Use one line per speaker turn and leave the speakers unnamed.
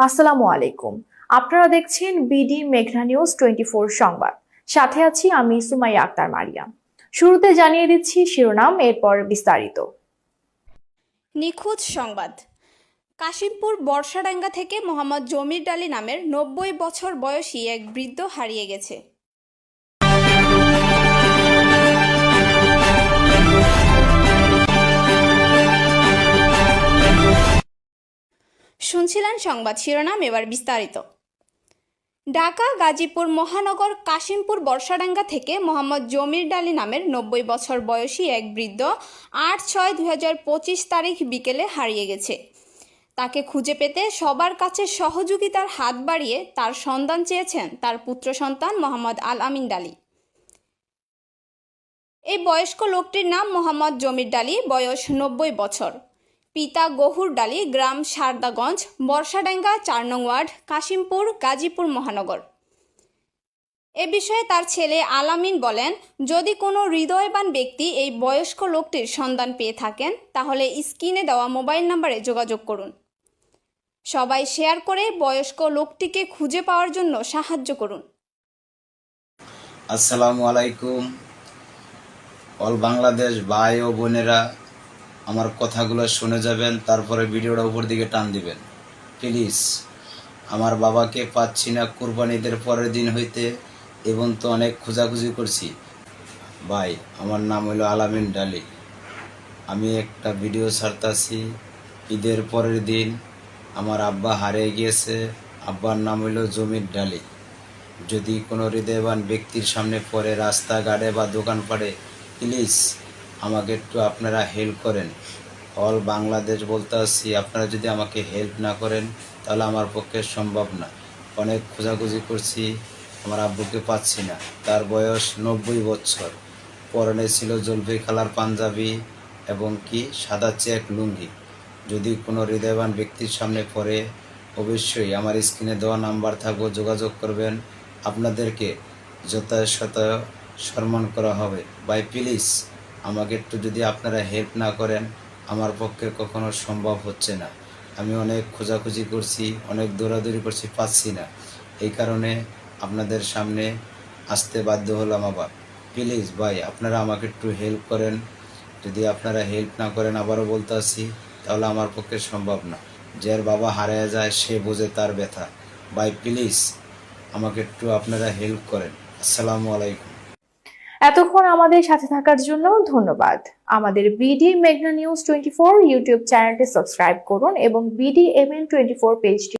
আসসালামু আলাইকুম। আপনারা দেখছেন বিডি মেঘনা নিউজ 24 সংবাদ। সাথে আছি আমি সুমাইয়া আক্তার মারিয়া। শুরুতে জানিয়ে দিচ্ছি শিরোনাম, এরপর বিস্তারিত।
নিখোঁজ সংবাদ। কাশিমপুর বর্ষাডাঙ্গা থেকে মোহাম্মদ জমির ডালি নামের 90 বছর বয়সী এক বৃদ্ধ হারিয়ে গেছে। শুনছিলেন সংবাদ শিরোনাম, এবার বিস্তারিত। ঢাকা গাজীপুর মহানগর কাশিমপুর বর্ষাডাঙ্গা থেকে মোহাম্মদ জমির ডালি নামের 90 বছর বয়সী এক বৃদ্ধ 8/6/2025 তারিখ বিকেলে হারিয়ে গেছে। তাকে খুঁজে পেতে সবার কাছে সহযোগিতার হাত বাড়িয়ে তার সন্ধান চেয়েছেন তার পুত্র সন্তান মোহাম্মদ আল আমিন ডালি। এই বয়স্ক লোকটির নাম মোহাম্মদ জমির ডালি, বয়স 90 বছর। পিতা গহুর ডালি, গ্রাম সারদাগঞ্জ, বর্ষাডাঙ্গা 4 নং ওয়ার্ড, কাশিমপুর, গাজীপুর মহানগর। এ বিষয়ে তার ছেলে আলামিন বলেন, যদি কোনো হৃদয়বান ব্যক্তি এই বয়স্ক লোকটির সন্ধান পেয়ে থাকেন তাহলে স্ক্রিনে দেওয়া মোবাইল নম্বরে যোগাযোগ করুন। সবাই শেয়ার করে বয়স্ক লোকটিকে খুঁজে পাওয়ার জন্য সাহায্য করুন।
আসসালামু আলাইকুম। অল বাংলাদেশ ভাই ও বোনেরা, আমার কথাগুলো শুনে যাবেন, তারপরে ভিডিওটা উপর দিকে টান দিবেন প্লিজ। আমার বাবাকে পাচ্ছি না কুরবানিদের পরের দিন হইতে, এবং তো অনেক খোঁজাখুঁজি করছি। ভাই, আমার নাম হলো আলামিন ডালি। আমি একটা ভিডিও ছাড়তাছি। ঈদের পরের দিন আমার আব্বা হারিয়ে গিয়েছে। আব্বার নাম হলো জমির ডালি। যদি কোনো হৃদয়বান ব্যক্তির সামনে পড়ে, রাস্তাঘাটে বা দোকানপাটে, প্লিজ আমাকে একটু আপনারা হেল্প করেন। অল বাংলাদেশ বলতে আসছি, আপনারা যদি আমাকে হেল্প না করেন তাহলে আমার পক্ষে সম্ভব না। অনেক খোঁজাখুঁজি করছি, আমার আব্বুকে পাচ্ছি না। তার বয়স 90 বছর। পরনে ছিল জলপাই কালার পাঞ্জাবি এবং কি সাদা চেক লুঙ্গি। যদি কোনো হৃদয়বান ব্যক্তির সামনে পড়ে, অবশ্যই আমার স্ক্রিনে দেওয়া নাম্বার থাকবে, যোগাযোগ করবেন। আপনাদেরকে যথাযথ সম্মান করা হবে। ভাই প্লিজ আমাকে একটু যদি আপনারা হেল্প না করেন, আমার পক্ষে কখনো সম্ভব হচ্ছে না। আমি অনেক খোঁজাখুঁজি করছি, অনেক দৌড়াদৌড়ি করছি, পাচ্ছি না। এই কারণে আপনাদের সামনে আসতে বাধ্য হলাম। আবার প্লিজ ভাই, আপনারা আমাকে একটু হেল্প করেন। যদি আপনারা হেল্প না করেন, আবারও বলতে আসি, তাহলে আমার পক্ষে সম্ভব না। যার বাবা হারিয়ে যায় সে বোঝে তার ব্যথা। ভাই প্লিজ আমাকে একটু আপনারা হেল্প করেন। আসসালামু আলাইকুম।
এতক্ষণ আমাদের সাথে থাকার জন্য ধন্যবাদ। আমাদের বিডি মেঘনা নিউজ 24 ইউটিউব চ্যানেলটি সাবস্ক্রাইব করুন এবং বিডি এমএন 24 পেজটি